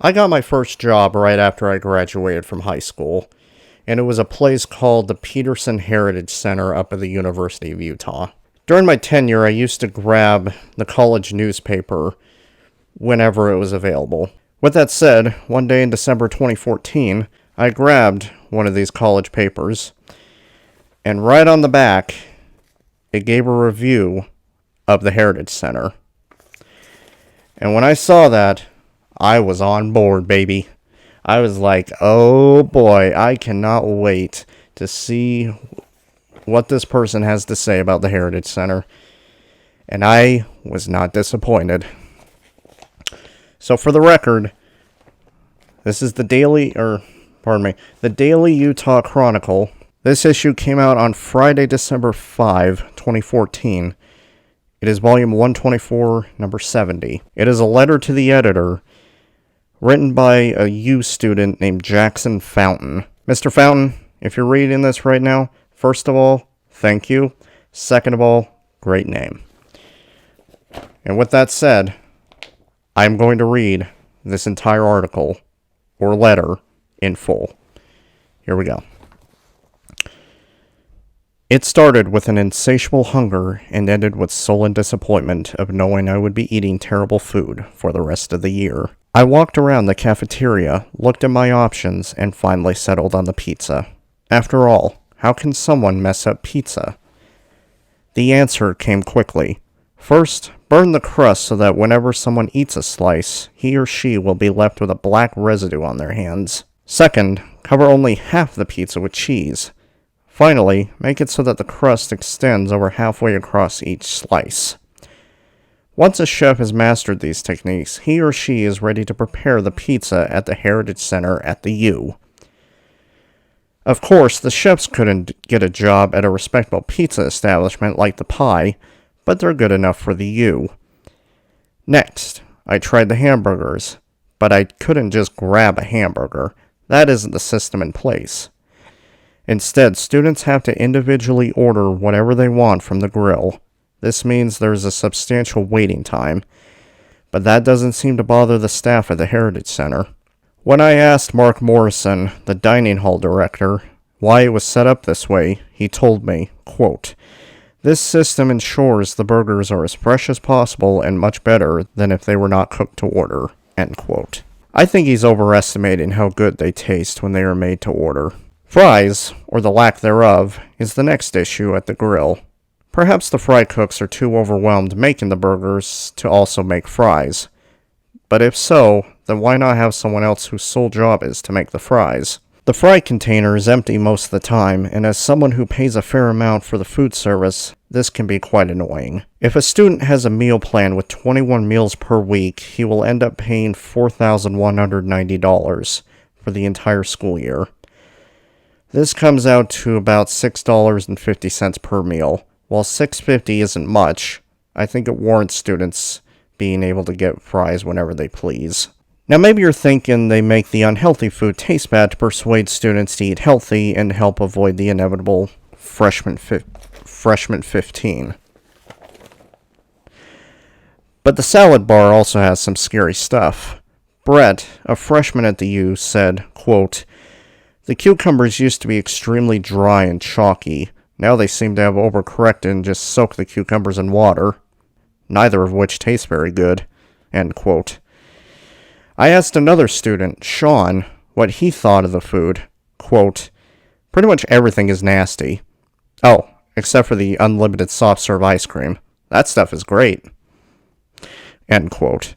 I got my first job right after I graduated from high school, and it was a place called the Peterson Heritage Center up at the University of Utah. During my tenure, I used to grab the college newspaper whenever it was available. With that said, one day in December 2014, I grabbed one of these college papers, and right on the back, it gave a review of the Heritage Center. And when I saw that, I was on board, baby. I was like, oh boy, I cannot wait to see what this person has to say about the Heritage Center. And I was not disappointed. So for the record, this is the Daily Utah Chronicle. This issue came out on Friday, December 5, 2014. It is volume 124, number 70. It is a letter to the editor written by a U student named Jackson Fountain. Mr. Fountain, if you're reading this right now, first of all, thank you. Second of all, great name. And with that said, I'm going to read this entire article, or letter, in full. Here we go. It started with an insatiable hunger and ended with sullen disappointment of knowing I would be eating terrible food for the rest of the year. I walked around the cafeteria, looked at my options, and finally settled on the pizza. After all, how can someone mess up pizza? The answer came quickly. First, burn the crust so that whenever someone eats a slice, he or she will be left with a black residue on their hands. Second, cover only half the pizza with cheese. Finally, make it so that the crust extends over halfway across each slice. Once a chef has mastered these techniques, he or she is ready to prepare the pizza at the Heritage Center at the U. Of course, the chefs couldn't get a job at a respectable pizza establishment like the Pie, but they're good enough for the U. Next, I tried the hamburgers, but I couldn't just grab a hamburger. That isn't the system in place. Instead, students have to individually order whatever they want from the grill. This means there's a substantial waiting time, but that doesn't seem to bother the staff at the Heritage Center. When I asked Mark Morrison, the dining hall director, why it was set up this way, he told me, quote, "This system ensures the burgers are as fresh as possible and much better than if they were not cooked to order," end quote. I think he's overestimating how good they taste when they are made to order. Fries, or the lack thereof, is the next issue at the grill. Perhaps the fry cooks are too overwhelmed making the burgers to also make fries. But if so, then why not have someone else whose sole job is to make the fries? The fry container is empty most of the time, and as someone who pays a fair amount for the food service, this can be quite annoying. If a student has a meal plan with 21 meals per week, he will end up paying $4,190 for the entire school year. This comes out to about $6.50 per meal. While $6.50 isn't much, I think it warrants students being able to get fries whenever they please. Now maybe you're thinking they make the unhealthy food taste bad to persuade students to eat healthy and help avoid the inevitable freshman 15. But the salad bar also has some scary stuff. Brett, a freshman at the U, said, quote, "The cucumbers used to be extremely dry and chalky. Now they seem to have overcorrected and just soak the cucumbers in water, neither of which tastes very good," end quote. I asked another student, Sean, what he thought of the food. Quote, "Pretty much everything is nasty. Oh, except for the unlimited soft serve ice cream. That stuff is great." End quote.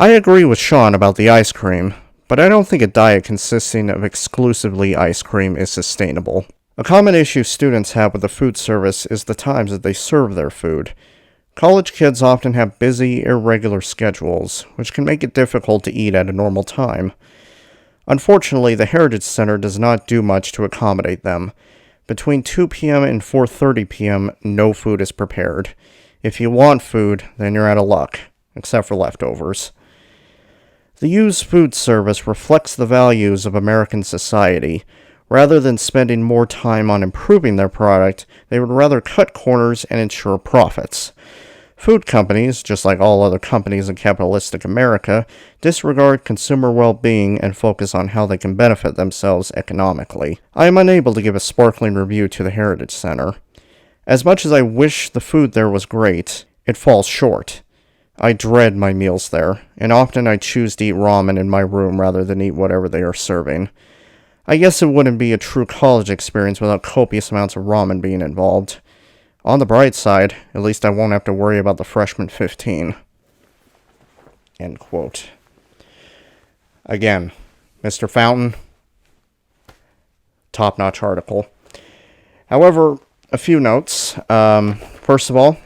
I agree with Sean about the ice cream, but I don't think a diet consisting of exclusively ice cream is sustainable. A common issue students have with the food service is the times that they serve their food. College kids often have busy, irregular schedules, which can make it difficult to eat at a normal time. Unfortunately, the Heritage Center does not do much to accommodate them. Between 2 p.m. and 4:30 p.m., no food is prepared. If you want food, then you're out of luck, except for leftovers. The U's food service reflects the values of American society. Rather than spending more time on improving their product, they would rather cut corners and ensure profits. Food companies, just like all other companies in capitalistic America, disregard consumer well-being and focus on how they can benefit themselves economically. I am unable to give a sparkling review to the Heritage Center. As much as I wish the food there was great, it falls short. I dread my meals there, and often I choose to eat ramen in my room rather than eat whatever they are serving. I guess it wouldn't be a true college experience without copious amounts of ramen being involved. On the bright side, at least I won't have to worry about the freshman 15. End quote. Again, Mr. Fountain, top-notch article. However, a few notes. First of all,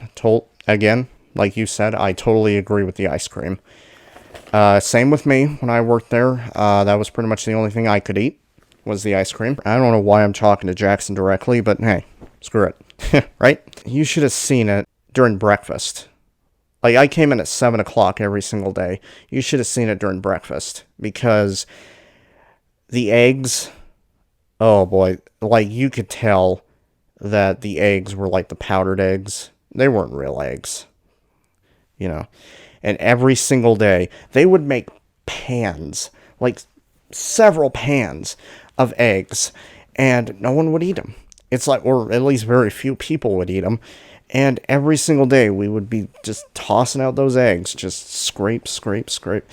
again, like you said, I totally agree with the ice cream. Same with me when I worked there. That was pretty much the only thing I could eat, was the ice cream. I don't know why I'm talking to Jackson directly, but hey, screw it. Right? You should have seen it during breakfast. Like, I came in at 7 o'clock every single day. You should have seen it during breakfast. Because the eggs, oh boy, like, you could tell that the eggs were like the powdered eggs. They weren't real eggs. You know. And every single day, they would make pans, like several pans of eggs, and no one would eat them. It's like, or at least very few people would eat them. And every single day we would be just tossing out those eggs, just scrape, scrape, scrape.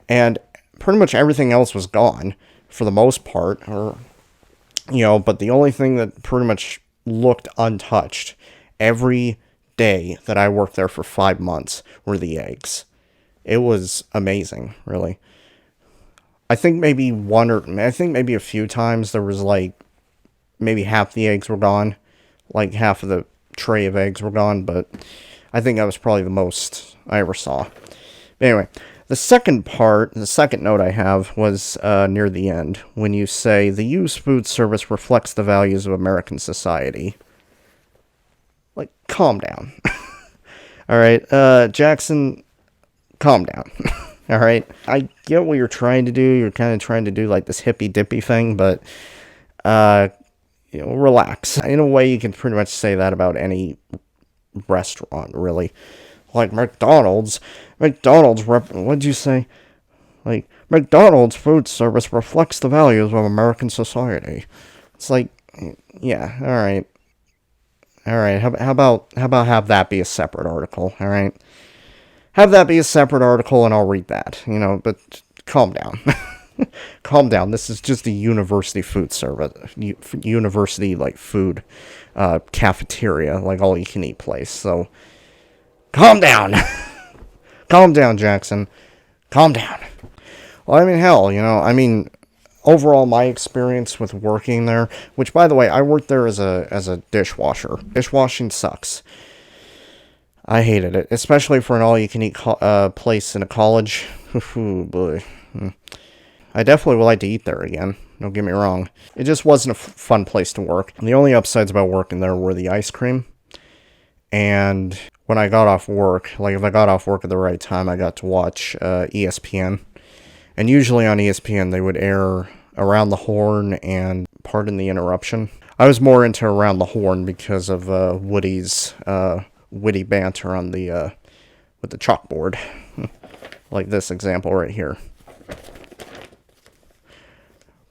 And pretty much everything else was gone for the most part, or, you know, but the only thing that pretty much looked untouched every day that I worked there for 5 months were the eggs. It was amazing, really. I think maybe a few times there was like, maybe half the eggs were gone. Like, half of the tray of eggs were gone, but I think that was probably the most I ever saw. But anyway, the second note I have was near the end, when you say, the used food service reflects the values of American society. Like, calm down. Alright, Jackson, calm down. Alright? I get what you're trying to do. You're kind of trying to do, like, this hippy-dippy thing, but, you know, relax. In a way, you can pretty much say that about any restaurant, really. Like McDonald's, what'd you say? Like, McDonald's food service reflects the values of American society. It's like, yeah, alright. Alright, how about have that be a separate article, alright? Have that be a separate article and I'll read that, you know, but calm down. Calm down. This is just a university food service, university like food cafeteria, like all you can eat place. So, calm down. Calm down, Jackson. Calm down. Well, I mean, hell, you know, I mean, overall, my experience with working there, which, by the way, I worked there as a dishwasher. Dishwashing sucks. I hated it, especially for an all-you-can-eat place in a college. Ooh, boy. I definitely would like to eat there again. Don't get me wrong. It just wasn't a fun place to work. And the only upsides about working there were the ice cream. And when I got off work, like if I got off work at the right time, I got to watch ESPN. And usually on ESPN, they would air Around the Horn and Pardon the Interruption. I was more into Around the Horn because of Woody's witty banter on the with the chalkboard. Like this example right here.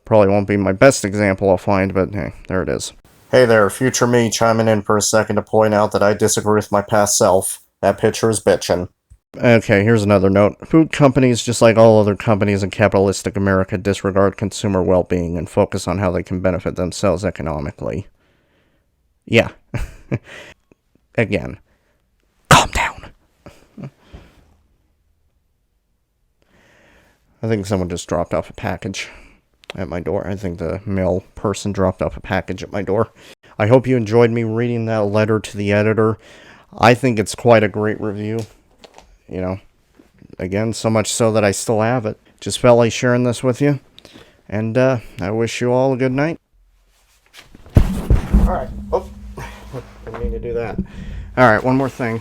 Probably won't be my best example I'll find, but hey, there it is. Hey there, future me chiming in for a second to point out that I disagree with my past self. That picture is bitchin'. Okay, here's another note. Food companies, just like all other companies in capitalistic America, disregard consumer well-being and focus on how they can benefit themselves economically. Yeah. Again. Calm down. I think someone just dropped off a package at my door. I think the mail person dropped off a package at my door. I hope you enjoyed me reading that letter to the editor. I think it's quite a great review. You know, again, so much so that I still have it. Just felt like sharing this with you. And I wish you all a good night. Alright. Oh, didn't mean to do that. Alright, one more thing.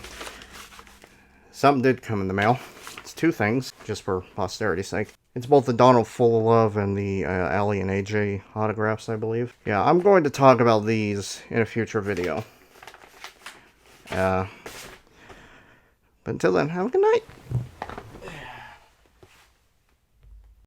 Something did come in the mail. It's two things, just for posterity's sake. It's both the Donald Full of Love and the Allie and AJ autographs, I believe. Yeah, I'm going to talk about these in a future video. But until then, have a good night.